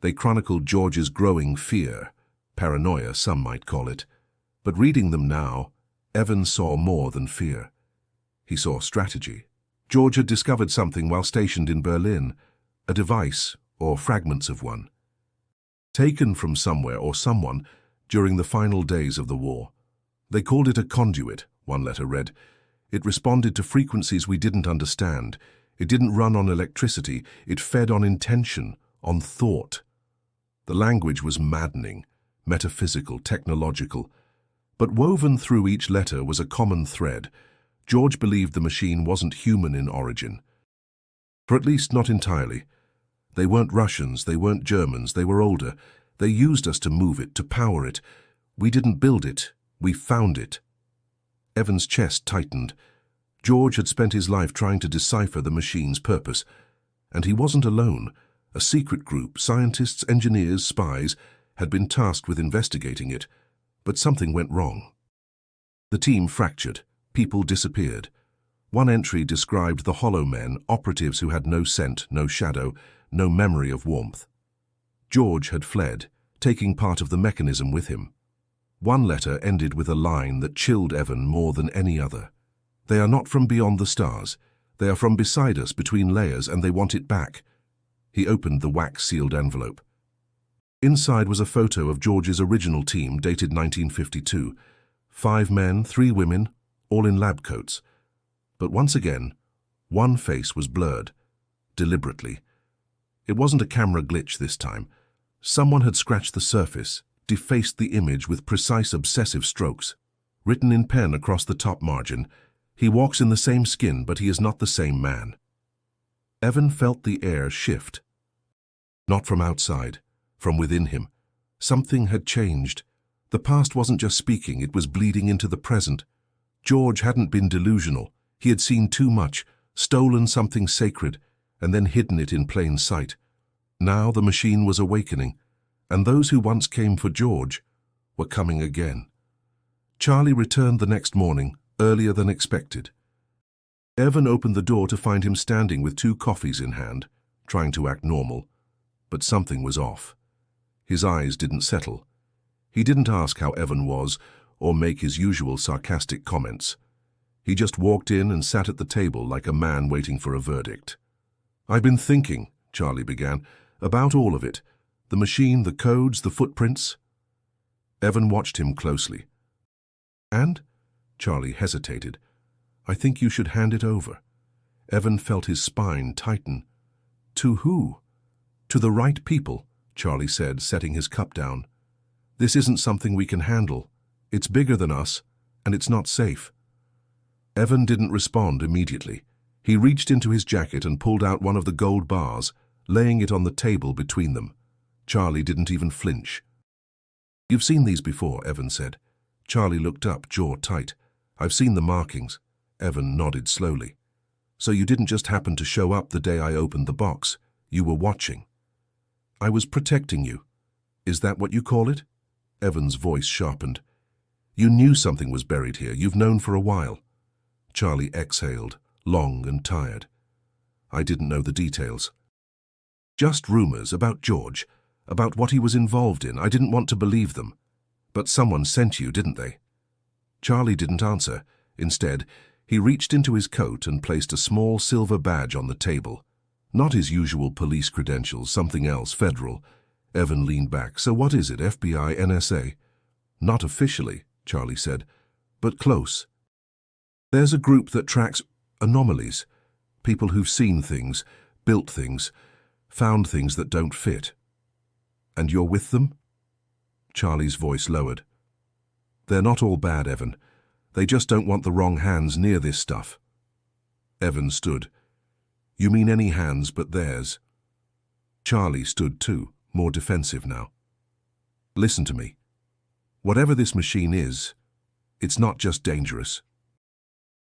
They chronicled George's growing fear. Paranoia, some might call it. But reading them now, Evan saw more than fear. He saw strategy. George had discovered something while stationed in Berlin, a device, or fragments of one. Taken from somewhere or someone during the final days of the war. They called it a conduit, one letter read. It responded to frequencies we didn't understand. It didn't run on electricity. It fed on intention, on thought. The language was maddening, metaphysical, technological. But woven through each letter was a common thread. George believed the machine wasn't human in origin. For at least not entirely. They weren't Russians, they weren't Germans, they were older. They used us to move it, to power it. We didn't build it, we found it. Evan's chest tightened. George had spent his life trying to decipher the machine's purpose. And he wasn't alone. A secret group, scientists, engineers, spies, had been tasked with investigating it. But something went wrong. The team fractured. People disappeared. One entry described the hollow men, operatives who had no scent, no shadow, no memory of warmth. George had fled, taking part of the mechanism with him. One letter ended with a line that chilled Evan more than any other. "They are not from beyond the stars. They are from beside us, between layers, and they want it back." He opened the wax-sealed envelope. Inside was a photo of George's original team, dated 1952. 5 men, 3 women, all in lab coats. But once again, one face was blurred, deliberately. It wasn't a camera glitch this time. Someone had scratched the surface, defaced the image with precise obsessive strokes. Written in pen across the top margin, "He walks in the same skin, but he is not the same man." Evan felt the air shift. Not from outside, from within him. Something had changed. The past wasn't just speaking, it was bleeding into the present. George hadn't been delusional. He had seen too much, stolen something sacred, and then hidden it in plain sight. Now the machine was awakening, and those who once came for George were coming again. Charlie returned the next morning, earlier than expected. Evan opened the door to find him standing with 2 coffees in hand, trying to act normal. But something was off. His eyes didn't settle. He didn't ask how Evan was or make his usual sarcastic comments. He just walked in and sat at the table like a man waiting for a verdict. "I've been thinking," Charlie began, "about all of it. The machine, the codes, the footprints." Evan watched him closely. "And?" Charlie hesitated. "I think you should hand it over." Evan felt his spine tighten. "To who?" "To the right people," Charlie said, setting his cup down. "This isn't something we can handle. It's bigger than us, and it's not safe." Evan didn't respond immediately. He reached into his jacket and pulled out one of the gold bars, laying it on the table between them. Charlie didn't even flinch. "You've seen these before," Evan said. Charlie looked up, jaw tight. "I've seen the markings." Evan nodded slowly. "So you didn't just happen to show up the day I opened the box. You were watching." "I was protecting you. Is that what you call it?" Evan's voice sharpened. "You knew something was buried here. You've known for a while." Charlie exhaled, long and tired. "I didn't know the details. Just rumors about George, about what he was involved in. I didn't want to believe them. But someone sent you, didn't they?" Charlie didn't answer. Instead, he reached into his coat and placed a small silver badge on the table. Not his usual police credentials, something else, federal. Evan leaned back. "So what is it, FBI, NSA?" "Not officially," Charlie said, "but close. There's a group that tracks anomalies, people who've seen things, built things, found things that don't fit." "And you're with them?" Charlie's voice lowered. "They're not all bad, Evan. They just don't want the wrong hands near this stuff." Evan stood. "You mean any hands but theirs?" Charlie stood too, more defensive now. "Listen to me. Whatever this machine is, it's not just dangerous.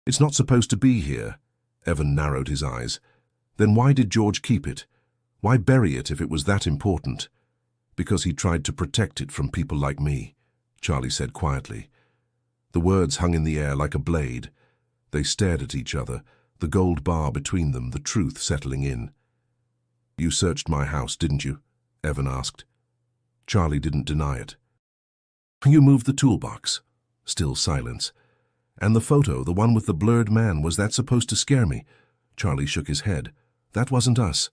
It's not supposed to be here." Evan narrowed his eyes. "Then why did George keep it? Why bury it if it was that important?" "Because he tried to protect it from people like me," Charlie said quietly. The words hung in the air like a blade. They stared at each other, the gold bar between them, the truth settling in. "You searched my house, didn't you?" Evan asked. Charlie didn't deny it. "You moved the toolbox." Still silence. "And the photo, the one with the blurred man, was that supposed to scare me?" Charlie shook his head. "That wasn't us."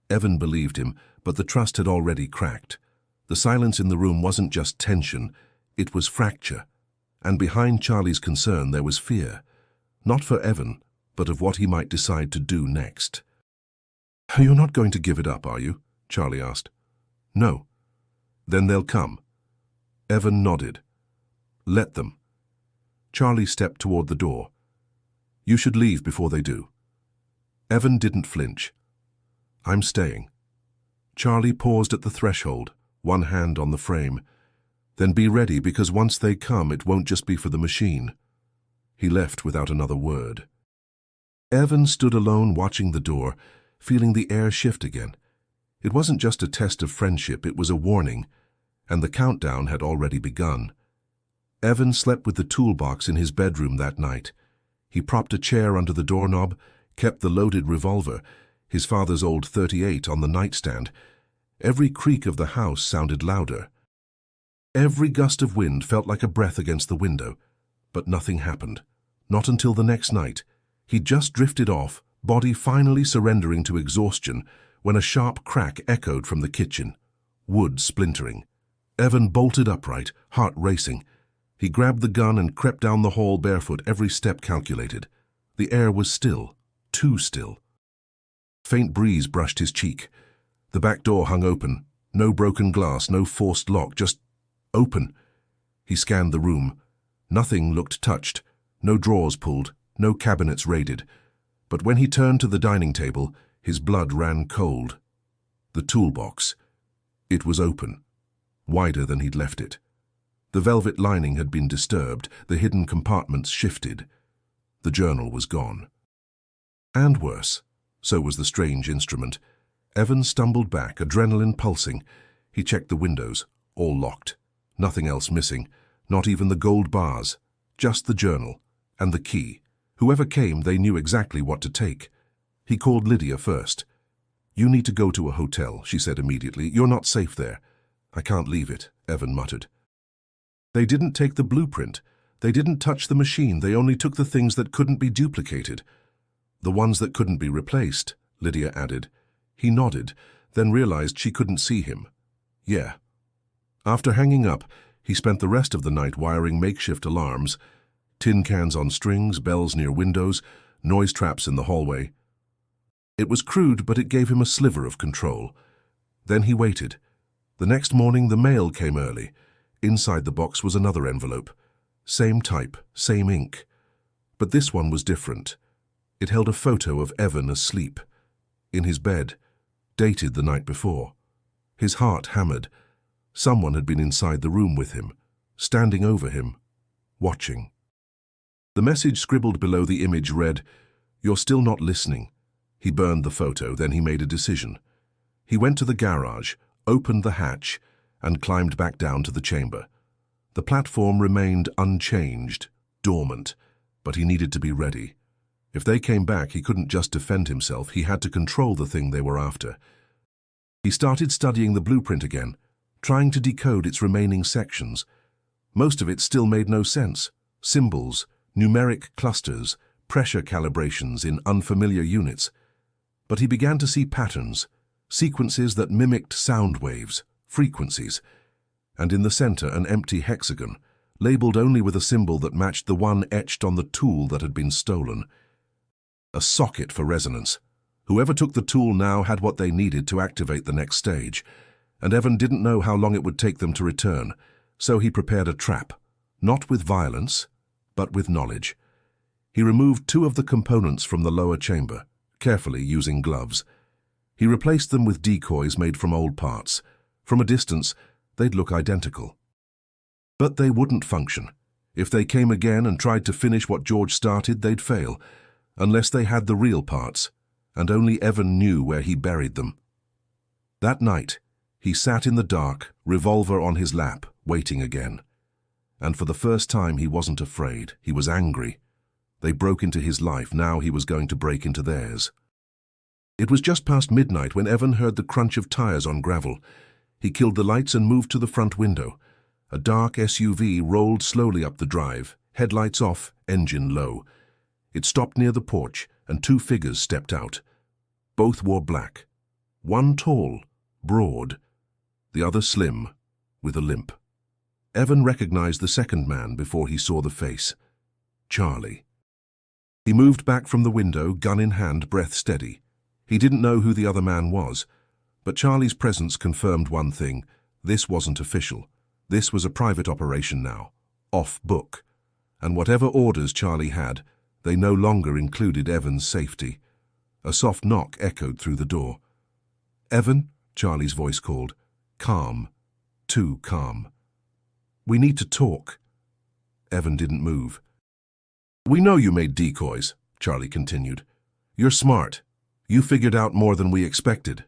Evan believed him, but the trust had already cracked. The silence in the room wasn't just tension, it was fracture. And behind Charlie's concern there was fear. Not for Evan, but of what he might decide to do next. "You're not going to give it up, are you?" Charlie asked. "No." "Then they'll come." Evan nodded. "Let them." Charlie stepped toward the door. "You should leave before they do." Evan didn't flinch. "I'm staying." Charlie paused at the threshold, one hand on the frame. "Then be ready, because once they come, it won't just be for the machine." He left without another word. Evan stood alone watching the door, feeling the air shift again. It wasn't just a test of friendship, it was a warning, and the countdown had already begun. Evan slept with the toolbox in his bedroom that night. He propped a chair under the doorknob, kept the loaded revolver, his father's old .38, on the nightstand. Every creak of the house sounded louder. Every gust of wind felt like a breath against the window, but nothing happened. Not until the next night. He'd just drifted off, body finally surrendering to exhaustion, when a sharp crack echoed from the kitchen. Wood splintering. Evan bolted upright, heart racing. He grabbed the gun and crept down the hall barefoot, every step calculated. The air was still, too still. Faint breeze brushed his cheek. The back door hung open. No broken glass, no forced lock, just Open. He scanned the room. Nothing looked touched. No drawers pulled. No cabinets raided. But when he turned to the dining table, his blood ran cold. The toolbox. It was open. Wider than he'd left it. The velvet lining had been disturbed. The hidden compartments shifted. The journal was gone. And worse, so was the strange instrument. Evan stumbled back, adrenaline pulsing. He checked the windows, all locked. Nothing else missing, not even the gold bars. Just the journal, and the key. Whoever came, they knew exactly what to take. He called Lydia first. "You need to go to a hotel," she said immediately. "You're not safe there." "I can't leave it," Evan muttered. They didn't take the blueprint. They didn't touch the machine. They only took the things that couldn't be duplicated. "The ones that couldn't be replaced," Lydia added. He nodded, then realized she couldn't see him. "Yeah." After hanging up, he spent the rest of the night wiring makeshift alarms, tin cans on strings, bells near windows, noise traps in the hallway. It was crude, but it gave him a sliver of control. Then he waited. The next morning, the mail came early. Inside the box was another envelope. Same type, same ink. But this one was different. It held a photo of Evan asleep. In his bed, dated the night before. His heart hammered. Someone had been inside the room with him, standing over him, watching. The message scribbled below the image read, "You're still not listening." He burned the photo, then he made a decision. He went to the garage, opened the hatch, and climbed back down to the chamber. The platform remained unchanged, dormant, but he needed to be ready. If they came back, he couldn't just defend himself. He had to control the thing they were after. He started studying the blueprint again, trying to decode its remaining sections. Most of it still made no sense. Symbols, numeric clusters, pressure calibrations in unfamiliar units. But he began to see patterns, sequences that mimicked sound waves, frequencies, and in the center an empty hexagon, labeled only with a symbol that matched the one etched on the tool that had been stolen. A socket for resonance. Whoever took the tool now had what they needed to activate the next stage, and Evan didn't know how long it would take them to return, so he prepared a trap, not with violence, but with knowledge. He removed 2 of the components from the lower chamber, carefully using gloves. He replaced them with decoys made from old parts. From a distance, they'd look identical. But they wouldn't function. If they came again and tried to finish what George started, they'd fail, unless they had the real parts, and only Evan knew where he buried them. That night, he sat in the dark, revolver on his lap, waiting again. And for the first time, he wasn't afraid. He was angry. They broke into his life. Now he was going to break into theirs. It was just past midnight when Evan heard the crunch of tires on gravel. He killed the lights and moved to the front window. A dark SUV rolled slowly up the drive, headlights off, engine low. It stopped near the porch, and 2 figures stepped out. Both wore black. One tall, broad, the other slim, with a limp. Evan recognized the second man before he saw the face. Charlie. He moved back from the window, gun in hand, breath steady. He didn't know who the other man was, but Charlie's presence confirmed one thing. This wasn't official. This was a private operation now, off book. And whatever orders Charlie had, they no longer included Evan's safety. A soft knock echoed through the door. "Evan," Charlie's voice called. Calm. Too calm. "We need to talk." Evan didn't move. "We know you made decoys," Charlie continued. "You're smart. You figured out more than we expected."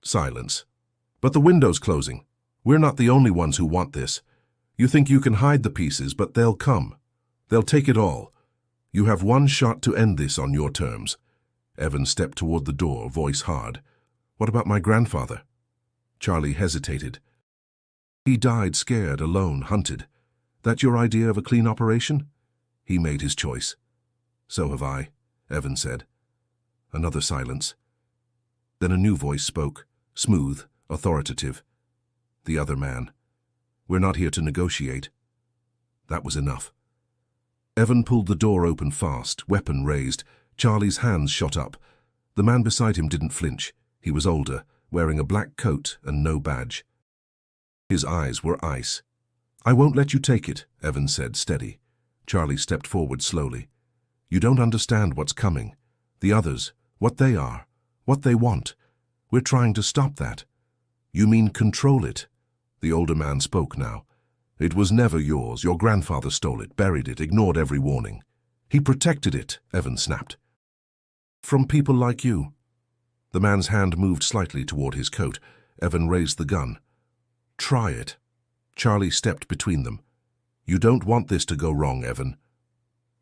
Silence. "But the window's closing. We're not the only ones who want this. You think you can hide the pieces, but they'll come. They'll take it all. You have one shot to end this on your terms." Evan stepped toward the door, voice hard. "What about my grandfather?" Charlie hesitated. "He died scared, alone, hunted. That your idea of a clean operation?" He made his choice. "So have I," Evan said. Another silence. Then a new voice spoke, smooth, authoritative. The other man. "We're not here to negotiate." That was enough. Evan pulled the door open fast, weapon raised. Charlie's hands shot up. The man beside him didn't flinch. He was older, wearing a black coat and no badge. His eyes were ice. "I won't let you take it," Evan said, steady. Charlie stepped forward slowly. "You don't understand what's coming. The others, what they are, what they want. We're trying to stop that." "You mean control it?" The older man spoke now. "It was never yours. Your grandfather stole it, buried it, ignored every warning." "He protected it," Evan snapped. "From people like you." The man's hand moved slightly toward his coat. Evan raised the gun. "Try it." Charlie stepped between them. "You don't want this to go wrong, Evan."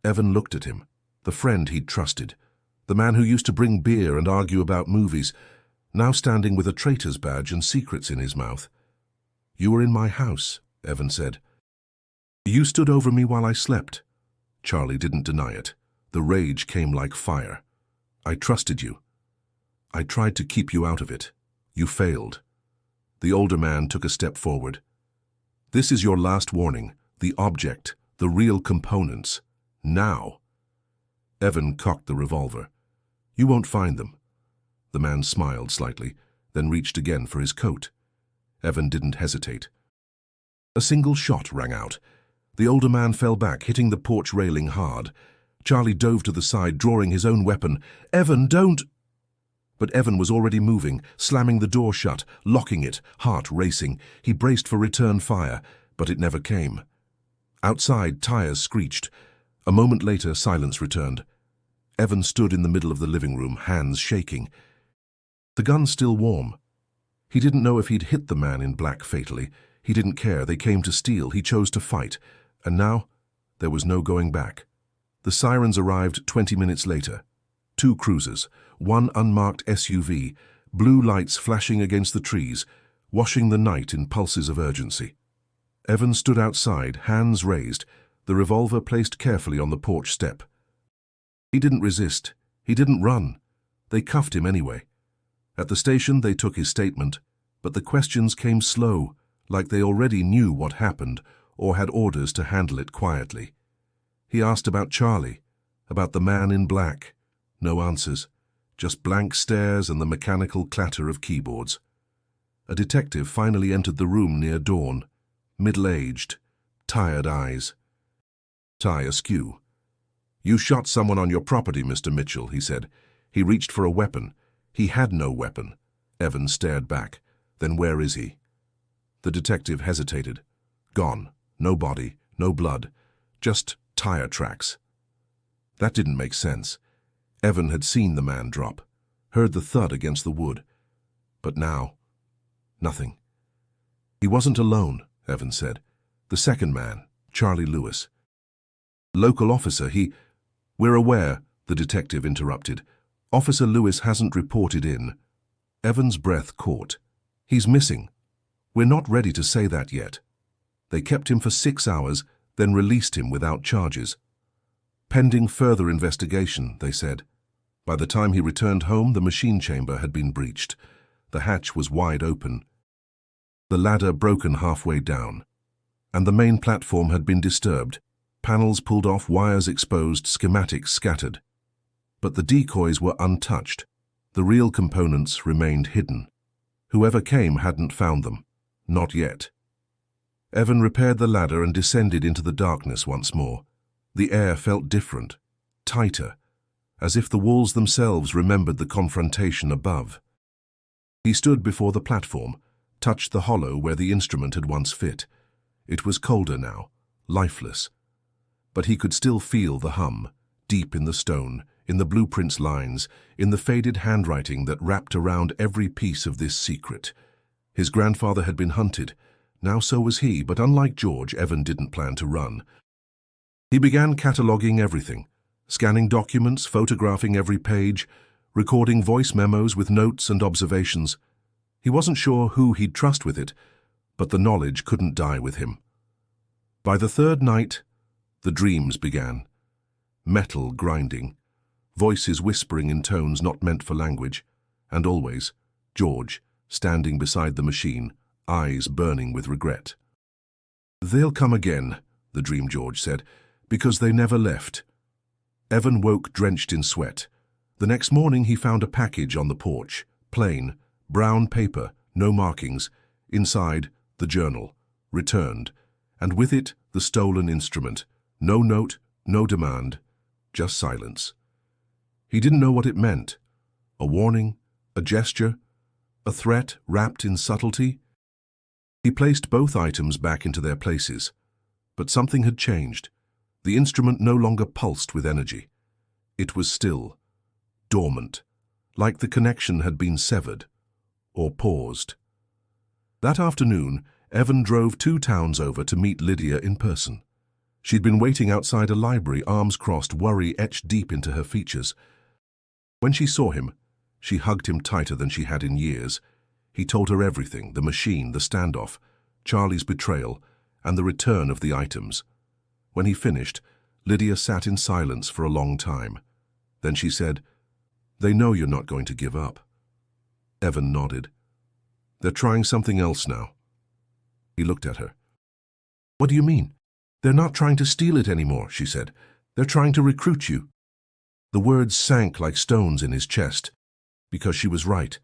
Evan looked at him, the friend he'd trusted, the man who used to bring beer and argue about movies, now standing with a traitor's badge and secrets in his mouth. "You were in my house," Evan said. "You stood over me while I slept." Charlie didn't deny it. The rage came like fire. "I trusted you. I tried to keep you out of it. You failed." The older man took a step forward. "This is your last warning. The object, the real components. Now." Evan cocked the revolver. "You won't find them." The man smiled slightly, then reached again for his coat. Evan didn't hesitate. A single shot rang out. The older man fell back, hitting the porch railing hard. Charlie dove to the side, drawing his own weapon. "Evan, don't—" But Evan was already moving, slamming the door shut, locking it, heart racing. He braced for return fire, but it never came. Outside, tires screeched. A moment later, silence returned. Evan stood in the middle of the living room, hands shaking. The gun still warm. He didn't know if he'd hit the man in black fatally. He didn't care. They came to steal. He chose to fight. And now, there was no going back. The sirens arrived 20 minutes later. 2 cruisers, 1 unmarked SUV, blue lights flashing against the trees, washing the night in pulses of urgency. Evan stood outside, hands raised, the revolver placed carefully on the porch step. He didn't resist. He didn't run. They cuffed him anyway. At the station, they took his statement, but the questions came slow, like they already knew what happened or had orders to handle it quietly. He asked about Charlie, about the man in black. No answers, just blank stares and the mechanical clatter of keyboards. A detective finally entered the room near dawn, middle-aged, tired eyes. Tie askew. "You shot someone on your property, Mr. Mitchell," he said. He reached for a weapon. He had no weapon. Evan stared back. "Then where is he?" The detective hesitated. "Gone. No body, no blood. Just tire tracks." That didn't make sense. Evan had seen the man drop, heard the thud against the wood. But now, nothing. "He wasn't alone," Evan said. "The second man, Charlie Lewis." "Local officer, he—" "We're aware," the detective interrupted. "Officer Lewis hasn't reported in." Evan's breath caught. "He's missing. We're not ready to say that yet. They kept him for 6 hours, then released him without charges. Pending further investigation, they said. By the time he returned home, the machine chamber had been breached. The hatch was wide open, the ladder broken halfway down, and the main platform had been disturbed. Panels pulled off, wires exposed, schematics scattered. But the decoys were untouched. The real components remained hidden. Whoever came hadn't found them. Not yet. Evan repaired the ladder and descended into the darkness once more. The air felt different, tighter, as if the walls themselves remembered the confrontation above. He stood before the platform, touched the hollow where the instrument had once fit. It was colder now, lifeless. But he could still feel the hum, deep in the stone, in the blueprint's lines, in the faded handwriting that wrapped around every piece of this secret. His grandfather had been hunted. Now so was he, but unlike George, Evan didn't plan to run. He began cataloging everything, scanning documents, photographing every page, recording voice memos with notes and observations. He wasn't sure who he'd trust with it, but the knowledge couldn't die with him. By the third night, the dreams began. Metal grinding, voices whispering in tones not meant for language, and always, George, standing beside the machine, eyes burning with regret. "They'll come again," the dream George said, "because they never left." Evan woke drenched in sweat. The next morning he found a package on the porch, plain, brown paper, no markings. Inside, the journal, returned, and with it the stolen instrument. No note, no demand, just silence. He didn't know what it meant. A warning, a gesture, a threat wrapped in subtlety. He placed both items back into their places, but something had changed. The instrument no longer pulsed with energy. It was still, dormant, like the connection had been severed or paused. That afternoon, Evan drove 2 towns over to meet Lydia in person. She'd been waiting outside a library, arms crossed, worry etched deep into her features. When she saw him, she hugged him tighter than she had in years. He told her everything, the machine, the standoff, Charlie's betrayal, and the return of the items. When he finished, Lydia sat in silence for a long time. Then she said, "They know you're not going to give up." Evan nodded. "They're trying something else now." He looked at her. "What do you mean?" "They're not trying to steal it anymore," she said. "They're trying to recruit you." The words sank like stones in his chest, because she was right.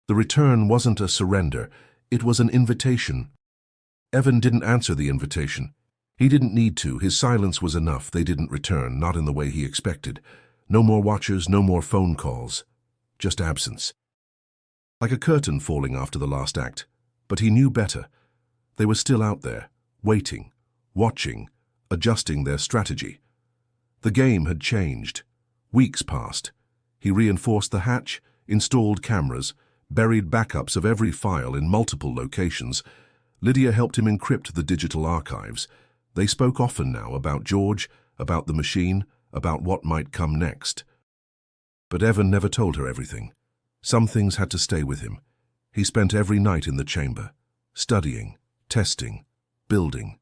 The return wasn't a surrender, it was an invitation. Evan didn't answer the invitation. He didn't need to, his silence was enough. They didn't return, not in the way he expected. No more watchers, no more phone calls. Just absence. Like a curtain falling after the last act. But he knew better. They were still out there, waiting, watching, adjusting their strategy. The game had changed. Weeks passed. He reinforced the hatch, installed cameras, buried backups of every file in multiple locations. Lydia helped him encrypt the digital archives. They spoke often now about George, about the machine, about what might come next. But Evan never told her everything. Some things had to stay with him. He spent every night in the chamber, studying, testing, building.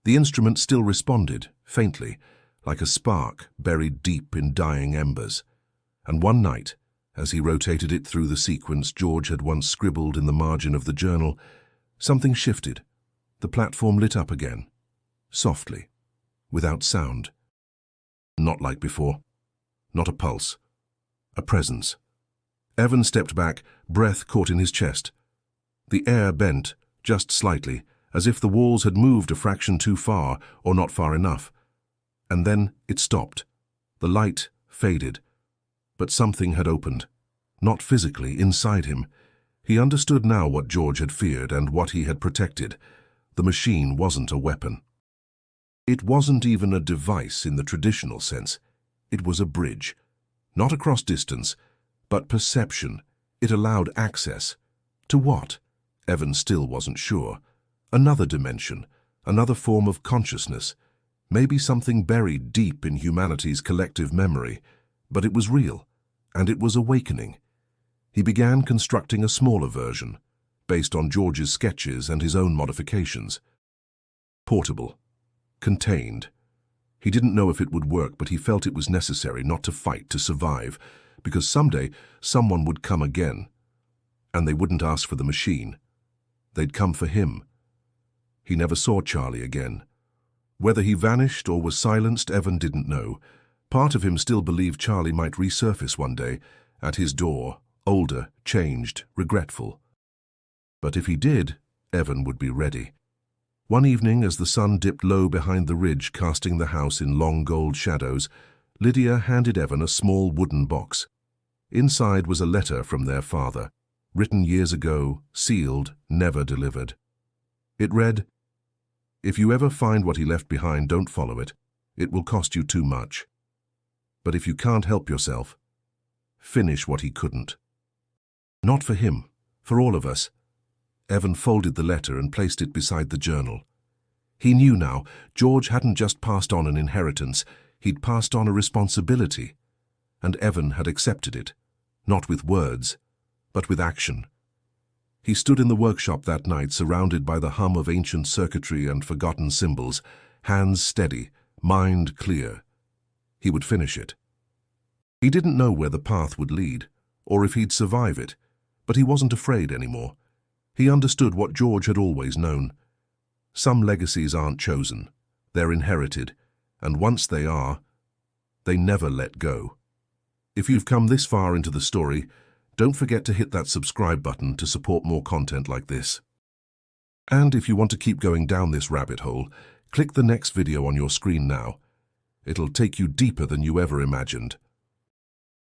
The instrument still responded, faintly, like a spark buried deep in dying embers. And one night, as he rotated it through the sequence George had once scribbled in the margin of the journal, something shifted. The platform lit up again, softly, without sound. Not like before. Not a pulse. A presence. Evan stepped back, breath caught in his chest. The air bent, just slightly, as if the walls had moved a fraction too far or not far enough. And then it stopped. The light faded. But something had opened. Not physically, inside him. He understood now what George had feared and what he had protected. The machine wasn't a weapon. It wasn't even a device in the traditional sense. It was a bridge. Not across distance, but perception. It allowed access. To what? Evan still wasn't sure. Another dimension, another form of consciousness. Maybe something buried deep in humanity's collective memory. But it was real, and it was awakening. He began constructing a smaller version, based on George's sketches and his own modifications. Portable. Contained. He didn't know if it would work, but he felt it was necessary not to fight, to survive, because someday someone would come again, and they wouldn't ask for the machine. They'd come for him. He never saw Charlie again. Whether he vanished or was silenced, Evan didn't know. Part of him still believed Charlie might resurface one day, at his door, older, changed, regretful. But if he did, Evan would be ready. One evening, as the sun dipped low behind the ridge, casting the house in long gold shadows, Lydia handed Evan a small wooden box. Inside was a letter from their father, written years ago, sealed, never delivered. It read, "If you ever find what he left behind, don't follow it. It will cost you too much. But if you can't help yourself, finish what he couldn't." Not for him, for all of us. Evan folded the letter and placed it beside the journal. He knew now, George hadn't just passed on an inheritance, he'd passed on a responsibility. And Evan had accepted it, not with words, but with action. He stood in the workshop that night, surrounded by the hum of ancient circuitry and forgotten symbols, hands steady, mind clear. He would finish it. He didn't know where the path would lead, or if he'd survive it, but he wasn't afraid anymore. He understood what George had always known. Some legacies aren't chosen, they're inherited, and once they are, they never let go. If you've come this far into the story, don't forget to hit that subscribe button to support more content like this. And if you want to keep going down this rabbit hole, click the next video on your screen now. It'll take you deeper than you ever imagined.